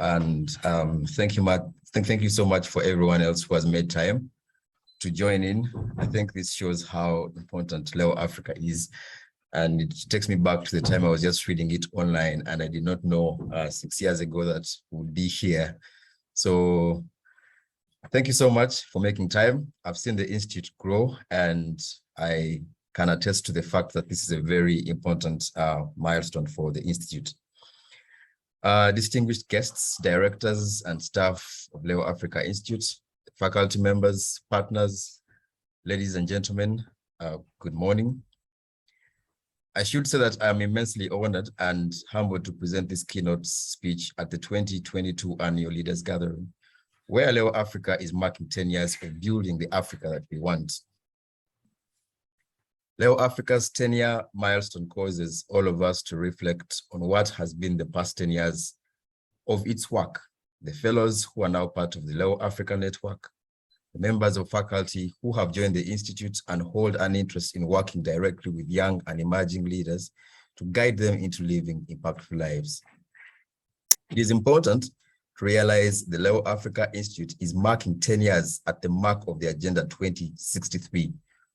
and thank you so much for everyone else who has made time to join in. I think this shows how important Leo Africa is, and it takes me back to the time I was just reading it online, and I did not know 6 years ago that we'd be here. So thank you so much for making time. I've seen the Institute grow, and I can attest to the fact that this is a very important milestone for the Institute. Distinguished guests, directors, and staff of Leo Africa Institute, faculty members, partners, ladies and gentlemen, good morning. I should say that I'm immensely honored and humbled to present this keynote speech at the 2022 Annual Leaders Gathering, where Leo Africa is marking 10 years of building the Africa that we want. Leo Africa's 10-year milestone causes all of us to reflect on what has been the past 10 years of its work. The fellows who are now part of the Leo Africa Network, the members of faculty who have joined the Institute and hold an interest in working directly with young and emerging leaders to guide them into living impactful lives. It is important to realize the Leo Africa Institute is marking 10 years at the mark of the Agenda 2063,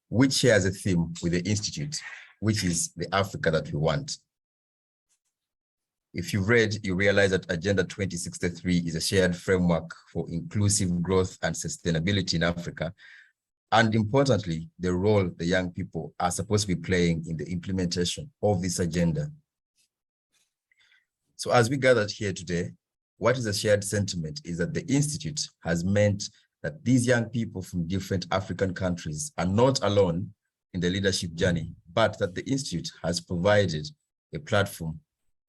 which shares a theme with the Institute, which is the Africa that we want. If you've read, you realize that Agenda 2063 is a shared framework for inclusive growth and sustainability in Africa, and importantly, the role the young people are supposed to be playing in the implementation of this agenda. So as we gathered here today, what is a shared sentiment is that the Institute has meant that these young people from different African countries are not alone in the leadership journey, but that the Institute has provided a platform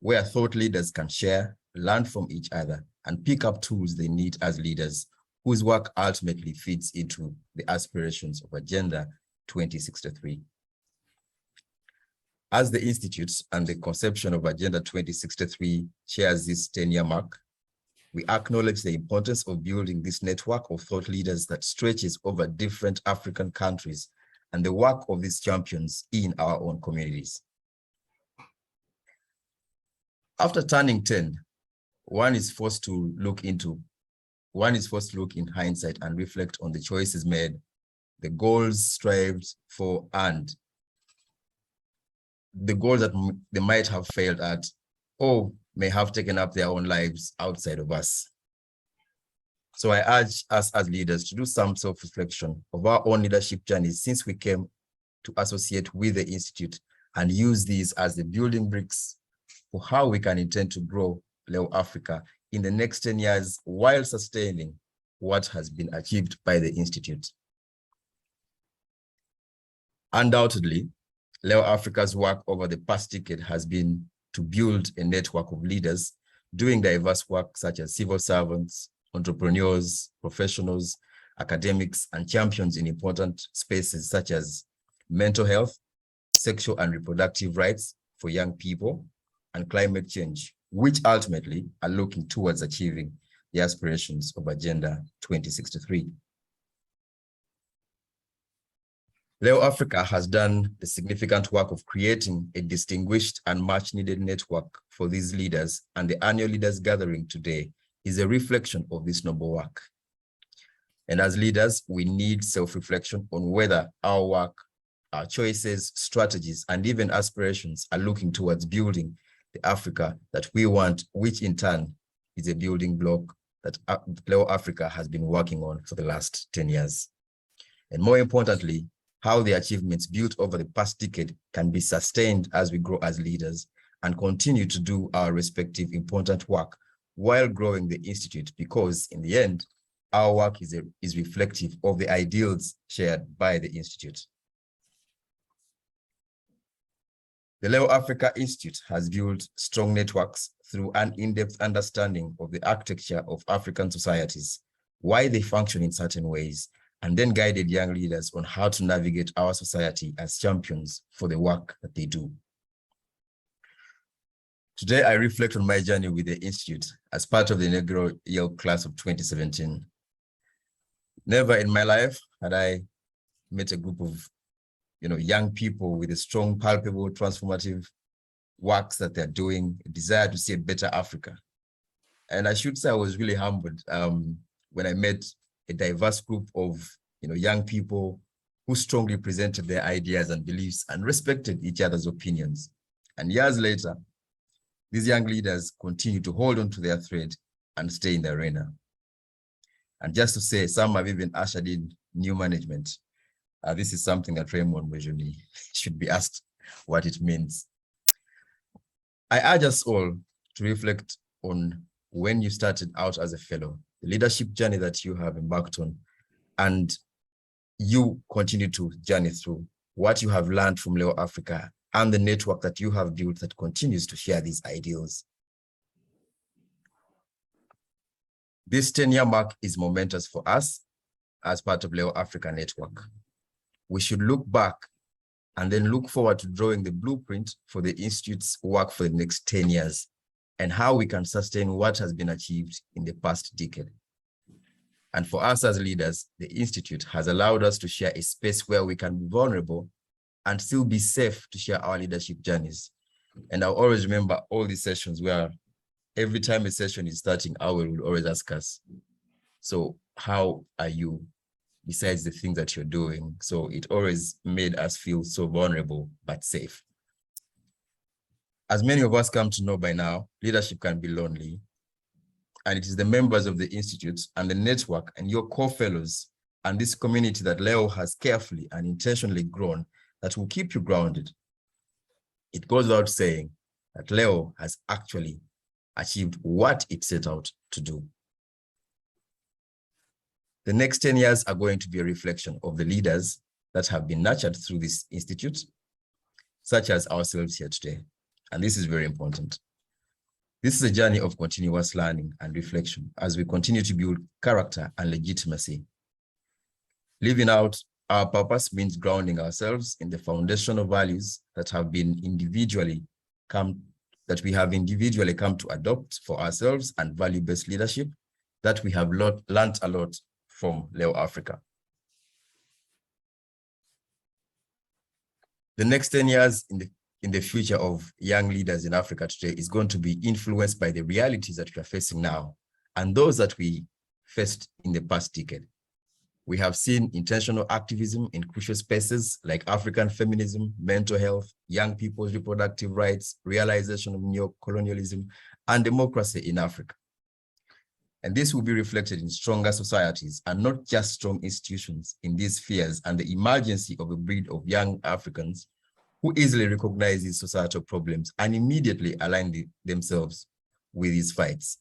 where thought leaders can share, learn from each other, and pick up tools they need as leaders, whose work ultimately fits into the aspirations of Agenda 2063. As the Institute and the conception of Agenda 2063 shares this 10-year mark, we acknowledge the importance of building this network of thought leaders that stretches over different African countries and the work of these champions in our own communities. After turning 10, one is forced to look in hindsight and reflect on the choices made, the goals strived for, and the goals that they might have failed at, or may have taken up their own lives outside of us. So I urge us as leaders to do some self-reflection of our own leadership journeys since we came to associate with the Institute, and use these as the building bricks for how we can intend to grow Leo Africa in the next 10 years while sustaining what has been achieved by the Institute. Undoubtedly, Leo Africa's work over the past decade has been to build a network of leaders doing diverse work such as civil servants, entrepreneurs, professionals, academics, and champions in important spaces such as mental health, sexual and reproductive rights for young people, and climate change, which ultimately are looking towards achieving the aspirations of Agenda 2063. Leo Africa has done the significant work of creating a distinguished and much needed network for these leaders, and the annual leaders gathering today is a reflection of this noble work. And as leaders, we need self-reflection on whether our work, our choices, strategies, and even aspirations are looking towards building the Africa that we want, which in turn is a building block that Leo Africa has been working on for the last 10 years. And more importantly, how the achievements built over the past decade can be sustained as we grow as leaders and continue to do our respective important work while growing the Institute, because in the end, our work is reflective of the ideals shared by the Institute. The Leo Africa Institute has built strong networks through an in-depth understanding of the architecture of African societies, why they function in certain ways, and then guided young leaders on how to navigate our society as champions for the work that they do. Today, I reflect on my journey with the Institute as part of the inaugural YELP class of 2017. Never in my life had I met a group of young people with a strong, palpable, transformative works that they're doing, a desire to see a better Africa. And I should say I was really humbled when I met a diverse group of young people who strongly presented their ideas and beliefs and respected each other's opinions. And years later, these young leaders continue to hold on to their thread and stay in the arena. And just to say, some have even ushered in new management. This is something that Raymond Mejoni should be asked what it means. I urge us all to reflect on when you started out as a fellow, the leadership journey that you have embarked on, and you continue to journey through what you have learned from Leo Africa and the network that you have built that continues to share these ideals. This 10-year mark is momentous for us as part of Leo Africa Network. We should look back and then look forward to drawing the blueprint for the Institute's work for the next 10 years and how we can sustain what has been achieved in the past decade. And for us as leaders, the Institute has allowed us to share a space where we can be vulnerable and still be safe to share our leadership journeys. And I'll always remember all these sessions where every time a session is starting, Awel will always ask us, so how are you besides the things that you're doing? So it always made us feel so vulnerable, but safe. As many of us come to know by now, leadership can be lonely. And it is the members of the Institute and the network and your core fellows and this community that Leo has carefully and intentionally grown that will keep you grounded. It goes without saying that Leo has actually achieved what it set out to do. The next 10 years are going to be a reflection of the leaders that have been nurtured through this institute, such as ourselves here today. And this is very important. This is a journey of continuous learning and reflection as we continue to build character and legitimacy. Living out our purpose means grounding ourselves in the foundational values that we have individually come to adopt for ourselves and value-based leadership that we have learned a lot from Leo Africa. The next 10 years in the future of young leaders in Africa today is going to be influenced by the realities that we are facing now and those that we faced in the past decade. We have seen intentional activism in crucial spaces like African feminism, mental health, young people's reproductive rights, realization of neo-colonialism, and democracy in Africa. And this will be reflected in stronger societies and not just strong institutions in these spheres and the emergence of a breed of young Africans who easily recognize these societal problems and immediately align themselves with these fights.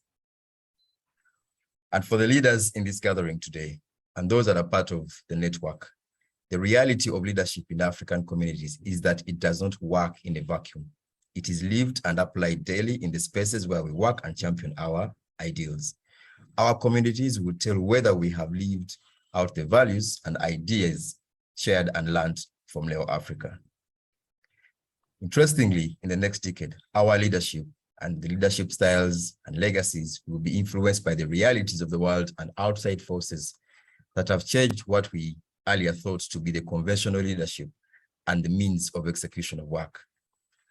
And for the leaders in this gathering today, and those that are part of the network, the reality of leadership in African communities is that it does not work in a vacuum. It is lived and applied daily in the spaces where we work and champion our ideals. Our communities will tell whether we have lived out the values and ideas shared and learned from Leo Africa. Interestingly, in the next decade, our leadership and the leadership styles and legacies will be influenced by the realities of the world and outside forces that have changed what we earlier thought to be the conventional leadership and the means of execution of work.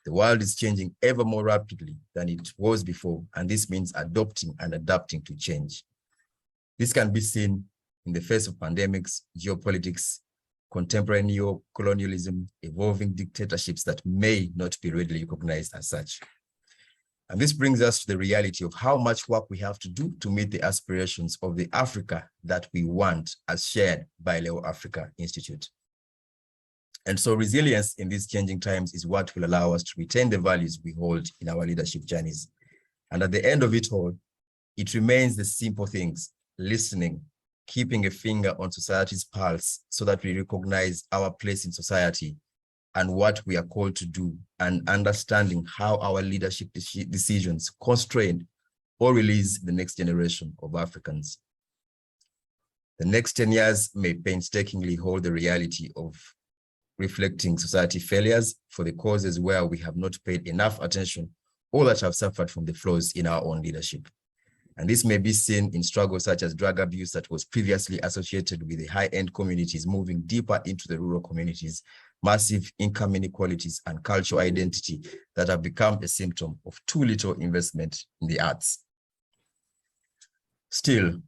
The world is changing ever more rapidly than it was before, and this means adopting and adapting to change. This can be seen in the face of pandemics, geopolitics, contemporary neo-colonialism, evolving dictatorships that may not be readily recognized as such. And this brings us to the reality of how much work we have to do to meet the aspirations of the Africa that we want as shared by Leo Africa Institute. And so resilience in these changing times is what will allow us to retain the values we hold in our leadership journeys. And at the end of it all, it remains the simple things: listening, keeping a finger on society's pulse so that we recognize our place in society and what we are called to do, and understanding how our leadership decisions constrain or release the next generation of Africans. The next 10 years may painstakingly hold the reality of reflecting society failures for the causes where we have not paid enough attention or that have suffered from the flaws in our own leadership. And this may be seen in struggles such as drug abuse that was previously associated with the high-end communities moving deeper into the rural communities, massive income inequalities, and cultural identity that have become a symptom of too little investment in the arts. Still,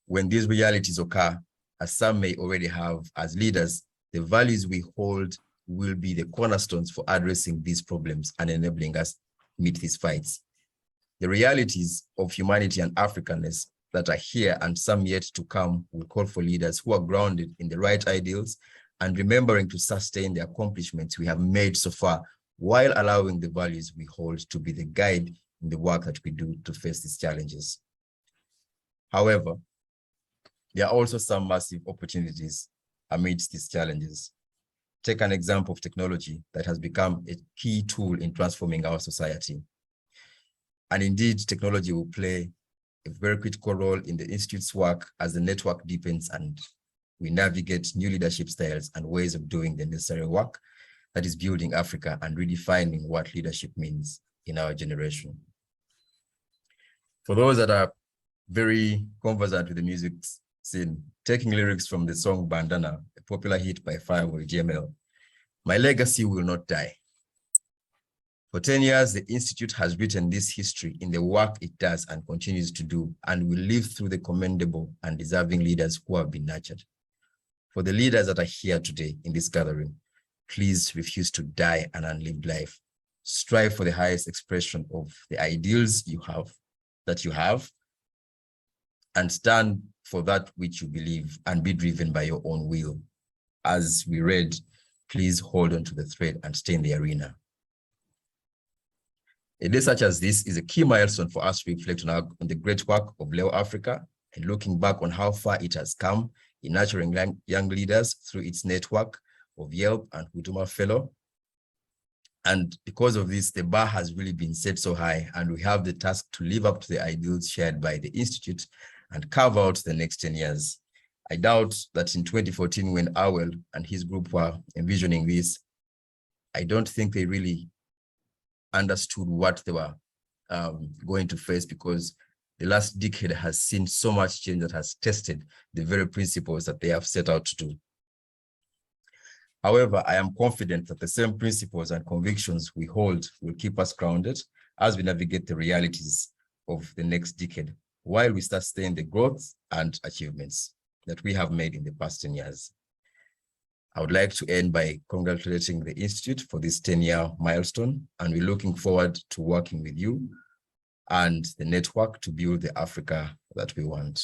when these realities occur, as some may already have as leaders, the values we hold will be the cornerstones for addressing these problems and enabling us to meet these fights. The realities of humanity and Africanness that are here and some yet to come will call for leaders who are grounded in the right ideals and remembering to sustain the accomplishments we have made so far, while allowing the values we hold to be the guide in the work that we do to face these challenges. However, there are also some massive opportunities amidst these challenges. Take an example of technology that has become a key tool in transforming our society. And indeed, technology will play a very critical role in the Institute's work as the network deepens and we navigate new leadership styles and ways of doing the necessary work that is building Africa and redefining what leadership means in our generation. For those that are very conversant with the music scene, taking lyrics from the song Bandana, a popular hit by Firewall GML, my legacy will not die. For 10 years, the Institute has written this history in the work it does and continues to do, and will live through the commendable and deserving leaders who have been nurtured. For the leaders that are here today in this gathering, please refuse to die an unlived life. Strive for the highest expression of the ideals that you have, and stand for that which you believe and be driven by your own will. As we read, please hold on to the thread and stay in the arena. A day such as this is a key milestone for us to reflect on the great work of Leo Africa and looking back on how far it has come in nurturing young leaders through its network of YELP and Huduma Fellow. And because of this, the bar has really been set so high, and we have the task to live up to the ideals shared by the Institute and carve out the next 10 years. I doubt that in 2014, when Awel and his group were envisioning this, I don't think they really understood what they were going to face, because the last decade has seen so much change that has tested the very principles that they have set out to do. However, I am confident that the same principles and convictions we hold will keep us grounded as we navigate the realities of the next decade, while we sustain the growth and achievements that we have made in the past 10 years. I would like to end by congratulating the Institute for this 10-year milestone, and we're looking forward to working with you and the network to build the Africa that we want.